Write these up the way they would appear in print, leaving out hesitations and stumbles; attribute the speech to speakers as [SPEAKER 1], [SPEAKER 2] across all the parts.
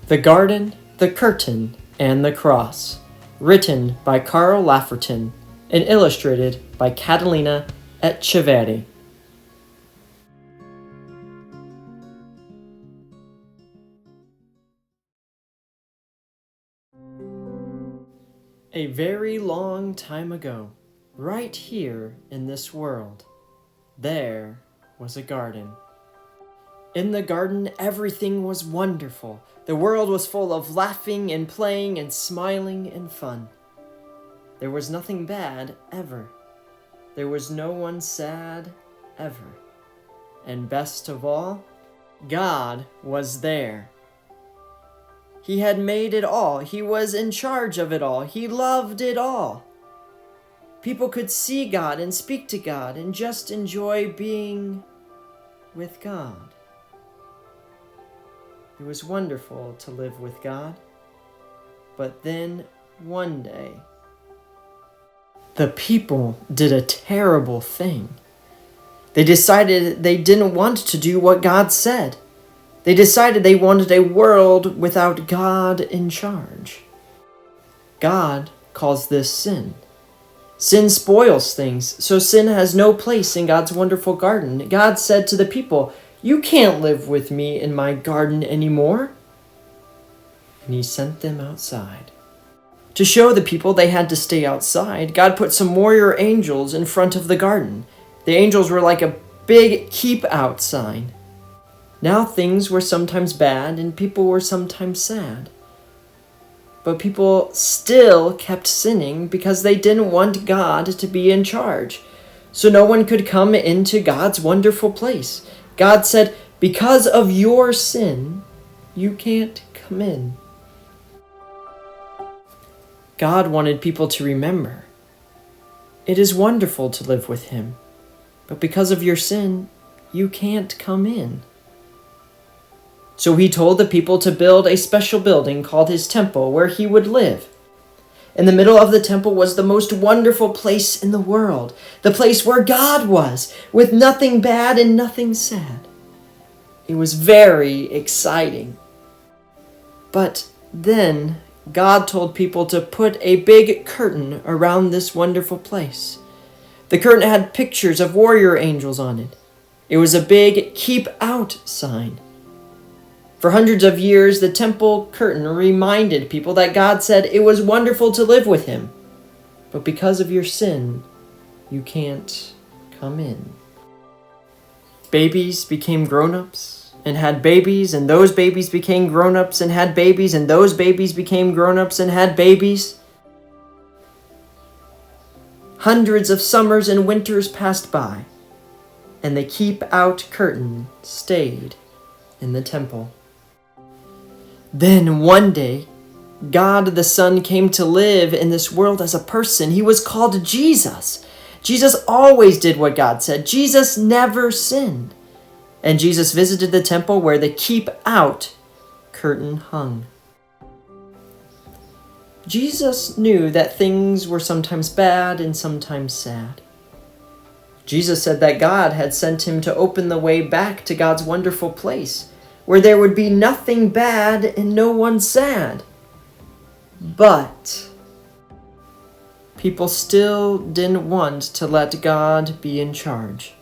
[SPEAKER 1] The Garden, the Curtain, and the Cross, written by Carl Laferton and illustrated by Catalina Echeverri. A very long time ago, right here in this world, there was a garden. In the garden, everything was wonderful. The world was full of laughing and playing and smiling and fun. There was nothing bad ever. There was no one sad ever. And best of all, God was there. He had made it all. He was in charge of it all. He loved it all. People could see God and speak to God and just enjoy being with God. It was wonderful to live with God. But then, one day, the people did a terrible thing. They decided they didn't want to do what God said. They decided they wanted a world without God in charge. God calls this sin. Sin spoils things, so sin has no place in God's wonderful garden. God said to the people, "You can't live with me in my garden anymore." And he sent them outside. To show the people they had to stay outside, God put some warrior angels in front of the garden. The angels were like a big keep out sign. Now things were sometimes bad and people were sometimes sad. But people still kept sinning because they didn't want God to be in charge. So no one could come into God's wonderful place. God said, "Because of your sin, you can't come in." God wanted people to remember, it is wonderful to live with Him, but because of your sin, you can't come in. So He told the people to build a special building called His temple where He would live. In the middle of the temple was the most wonderful place in the world, the place where God was, with nothing bad and nothing sad. It was very exciting. But then God told people to put a big curtain around this wonderful place. The curtain had pictures of warrior angels on it. It was a big keep out sign. For hundreds of years, the temple curtain reminded people that God said it was wonderful to live with Him. But because of your sin, you can't come in. Babies became grown-ups and had babies, and those babies became grown-ups and had babies, and those babies became grown-ups and had babies. Hundreds of summers and winters passed by, and the keep-out curtain stayed in the temple. Then one day, God the Son came to live in this world as a person. He was called Jesus. Jesus always did what God said. Jesus never sinned. And Jesus visited the temple where the keep out curtain hung. Jesus knew that things were sometimes bad and sometimes sad. Jesus said that God had sent Him to open the way back to God's wonderful place, where there would be nothing bad and no one sad. But people still didn't want to let God be in charge.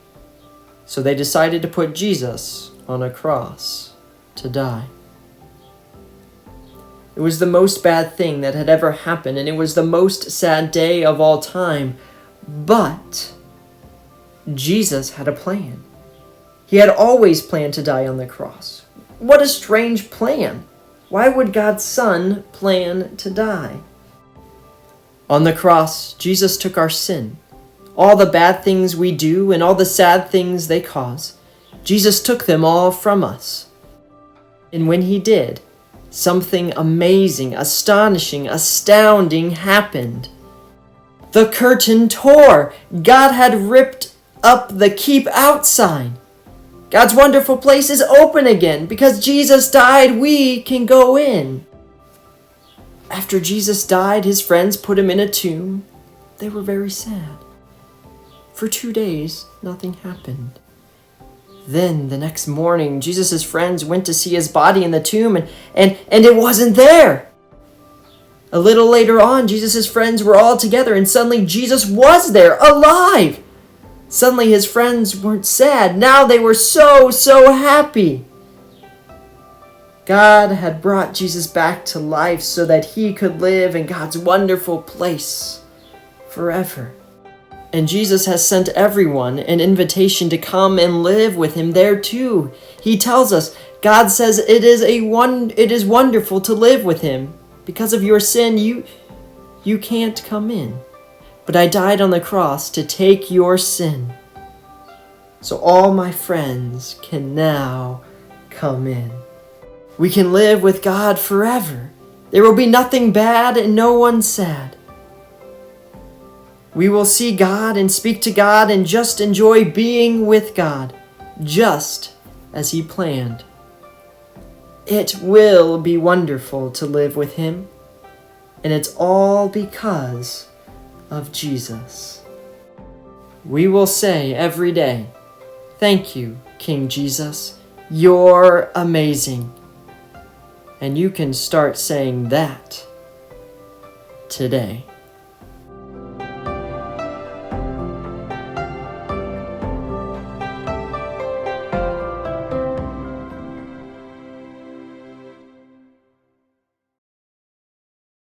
[SPEAKER 1] So they decided to put Jesus on a cross to die. It was the most bad thing that had ever happened, and it was the most sad day of all time. But Jesus had a plan. He had always planned to die on the cross. What a strange plan! Why would God's Son plan to die? On the cross, Jesus took our sin, all the bad things we do and all the sad things they cause. Jesus took them all from us. And when He did, something amazing, astonishing, astounding happened. The curtain tore. God had ripped up the keep out sign. God's wonderful place is open again. Because Jesus died, we can go in. After Jesus died, His friends put Him in a tomb. They were very sad. For 2 days, nothing happened. Then the next morning, Jesus' friends went to see his body in the tomb, and it wasn't there. A little later on, Jesus' friends were all together, and suddenly Jesus was there, alive. Suddenly his friends weren't sad. Now they were so happy. God had brought Jesus back to life so that he could live in God's wonderful place forever. And Jesus has sent everyone an invitation to come and live with him there too. He tells us, God says it is wonderful to live with him. Because of your sin, you can't come in. But I died on the cross to take your sin. So all my friends can now come in. We can live with God forever. There will be nothing bad and no one sad. We will see God and speak to God and just enjoy being with God, just as he planned. It will be wonderful to live with him, and it's all because of Jesus. We will say every day, "Thank you, King Jesus. You're amazing." And you can start saying that today.